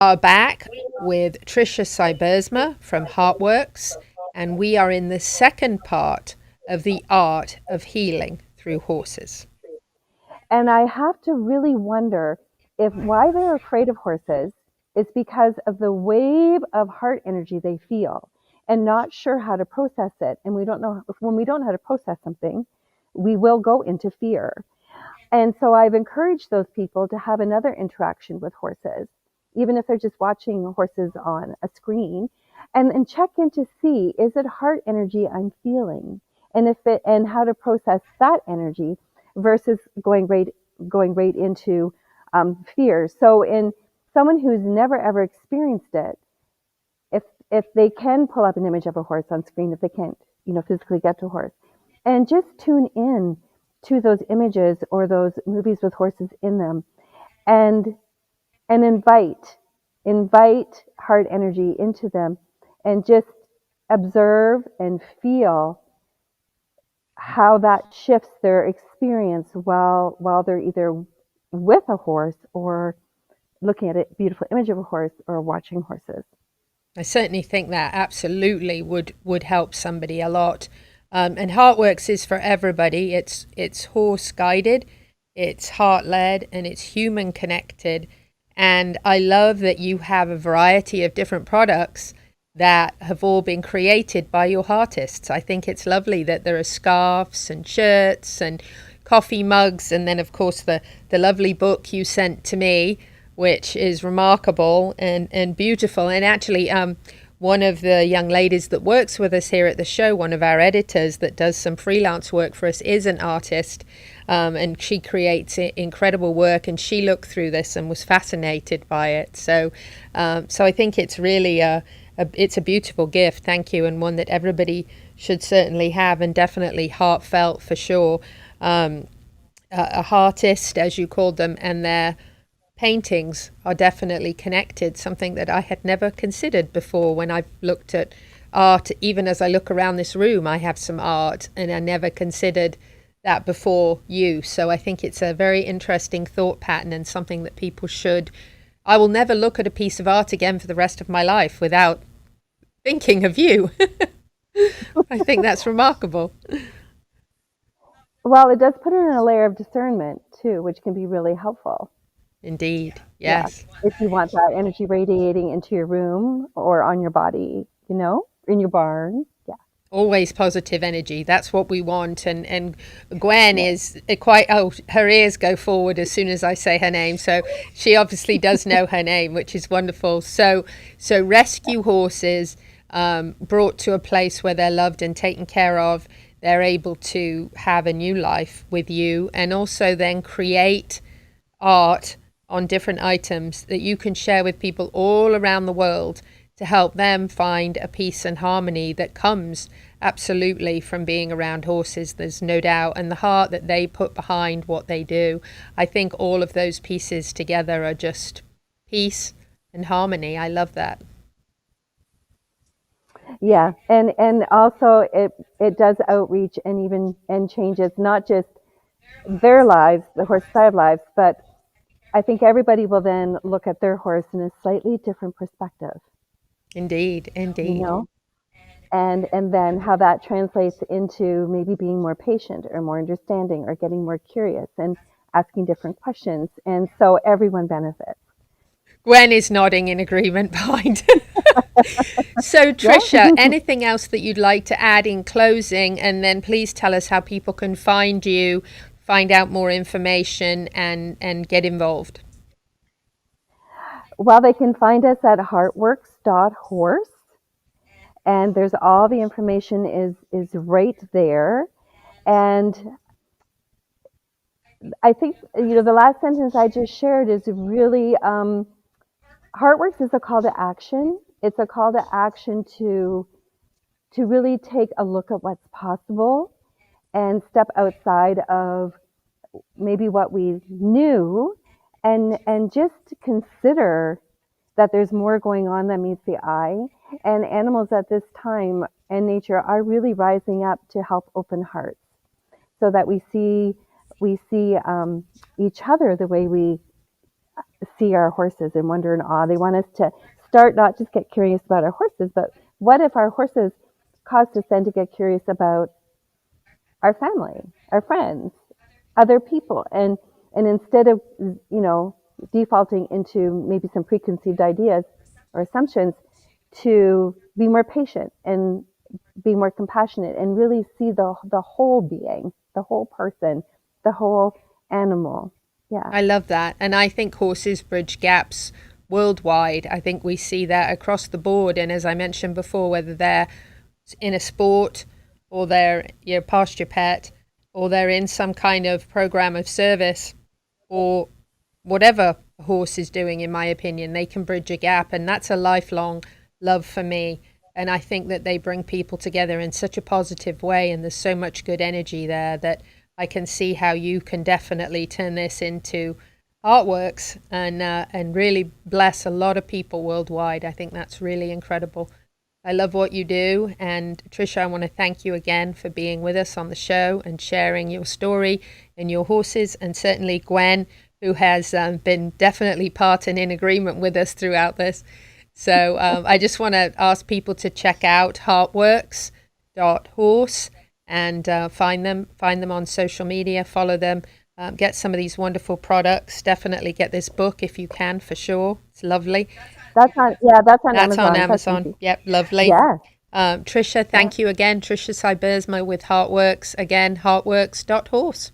Are back with Tricia Sybersma from HeartWorks, and we are in the second part of the art of healing through horses. And I have to really wonder if why they're afraid of horses is because of the wave of heart energy they feel and not sure how to process it. And we don't know when we don't know how to process something, we will go into fear. And so I've encouraged those people to have another interaction with horses, even if they're just watching horses on a screen, and check in to see, is it heart energy I'm feeling? And if it and how to process that energy versus going right into fear. So in someone who's never ever experienced it, if they can pull up an image of a horse on screen, if they can't, physically get to a horse, and just tune in to those images or those movies with horses in them, and invite heart energy into them, and just observe and feel how that shifts their experience while they're either with a horse or looking at a beautiful image of a horse or watching horses. I certainly think that absolutely would help somebody a lot. And HeartWorks is for everybody. It's horse guided, it's heart led, and it's human connected. And I love that you have a variety of different products that have all been created by your artists. I think it's lovely that there are scarves and shirts and coffee mugs, and then of course the lovely book you sent to me, which is remarkable and beautiful. And actually, one of the young ladies that works with us here at the show, one of our editors that does some freelance work for us, is an artist, and she creates incredible work. And she looked through this and was fascinated by it. So I think it's really it's a beautiful gift. Thank you, and one that everybody should certainly have, and definitely heartfelt for sure. A heartist, as you called them, and their paintings are definitely connected, something that I had never considered before when I've looked at art. Even as I look around this room, I have some art, and I never considered that before you. So I think it's a very interesting thought pattern and something that people should. I will never look at a piece of art again for the rest of my life without thinking of you. I think that's remarkable. Well, it does put in a layer of discernment too, which can be really helpful. Indeed. Yeah. Yes. If you want that energy radiating into your room or on your body, in your barn. Yeah. Always positive energy. That's what we want. And Gwen is quite, oh, her ears go forward as soon as I say her name. So she obviously does know her name, which is wonderful. So rescue horses, brought to a place where they're loved and taken care of, they're able to have a new life with you, and also then create art on different items that you can share with people all around the world to help them find a peace and harmony that comes absolutely from being around horses. There's no doubt. And the heart that they put behind what they do. I think all of those pieces together are just peace and harmony. I love that. Yeah. And also it does outreach and changes not just their lives, the horse side lives, but I think everybody will then look at their horse in a slightly different perspective, Indeed, you indeed. know, and then how that translates into maybe being more patient or more understanding or getting more curious and asking different questions. And so everyone benefits. Gwen is nodding in agreement behind. So, Yeah. Tricia, anything else that you'd like to add in closing? And then please tell us how people can find you, find out more information, and get involved. Well, they can find us at heartworks.horse, and there's all the information is right there. And I think the last sentence I just shared is really HeartWorks is a call to action. It's a call to action to really take a look at what's possible and step outside of maybe what we knew, and just consider that there's more going on than meets the eye. And animals at this time and nature are really rising up to help open hearts, so that we see each other the way we see our horses and wonder and awe. They want us to start, not just get curious about our horses, but what if our horses caused us then to get curious about our family, our friends, other people, and instead of defaulting into maybe some preconceived ideas or assumptions, to be more patient and be more compassionate and really see the whole being, the whole person, the whole animal. Yeah. I love that. And I think horses bridge gaps worldwide. I think we see that across the board. And as I mentioned before, whether they're in a sport or they're your pasture pet or they're in some kind of program of service or whatever a horse is doing, in my opinion, they can bridge a gap. And that's a lifelong love for me. And I think that they bring people together in such a positive way. And there's so much good energy there that I can see how you can definitely turn this into HeartWorks and really bless a lot of people worldwide. I think that's really incredible. I love what you do. And Tricia, I want to thank you again for being with us on the show and sharing your story and your horses, and certainly Gwen, who has been definitely part and in agreement with us throughout this. So I just want to ask people to check out heartworks.horse and find them on social media, follow them, get some of these wonderful products. Definitely get this book if you can, for sure. It's lovely. That's on, yeah, that's on That's on Amazon. That's Amazon. easy. Yep, lovely. Yeah. Tricia, Yeah. thank you again. Tricia Sybersma with HeartWorks. Again, heartworks.horse.